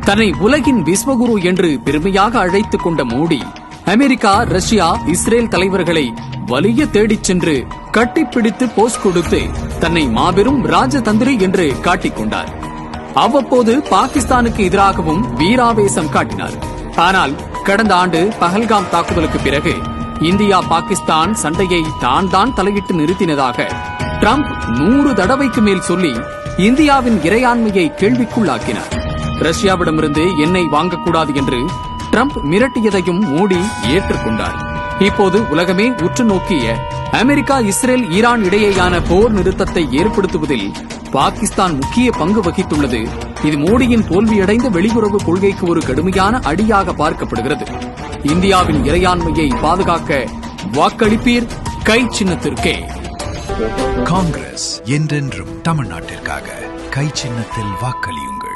தன்னை உலகின் விஸ்வகுரு என்று பெருமையாக அழைத்துக் கொண்ட மோடி அமெரிக்கா, ரஷ்யா, இஸ்ரேல் தலைவர்களை வலிய தேடிச் சென்று கட்டிப்பிடித்து போஸ் கொடுத்து தன்னை மாபெரும் ராஜதந்திரி என்று காட்டிக் கொண்டார். அவ்வப்போது பாகிஸ்தானுக்கு எதிராகவும் வீராவேசம் காட்டினார். ஆனால் கடந்த ஆண்டு பஹல்காம் தாக்குதலுக்கு பிறகு இந்தியா பாகிஸ்தான் சண்டையை தான் தலையிட்டு நிறுத்தினதாக ட்ரம்ப் 100 தடவைக்கு மேல் சொல்லி இந்தியாவின் இறையாண்மையை கேள்விக்குள்ளாக்கினார். ரஷ்யாவிடமிருந்து எண்ணெய் வாங்கக்கூடாது என்று ட்ரம்ப் மிரட்டியதையும் மோடி ஏற்றுக்கொண்டார். இப்போது உலகமே உற்று நோக்கிய அமெரிக்கா, இஸ்ரேல், ஈரான் இடையேயான போர் நிறுத்தத்தை ஏற்படுத்துவதில் பாகிஸ்தான் முக்கிய பங்கு வகித்துள்ளது. இது மோடியின் தோல்வியடைந்த வெளியுறவு கொள்கைக்கு ஒரு கடுமையான அடியாக பார்க்கப்படுகிறது. இந்தியாவின் இறையாண்மையை பாதுகாக்க வாக்களிப்பீர் கை சின்னத்திற்கே. காங்கிரஸ் என்றென்றும் தமிழ்நாட்டிற்காக கை சின்னத்தில் வாக்களியுங்கள்.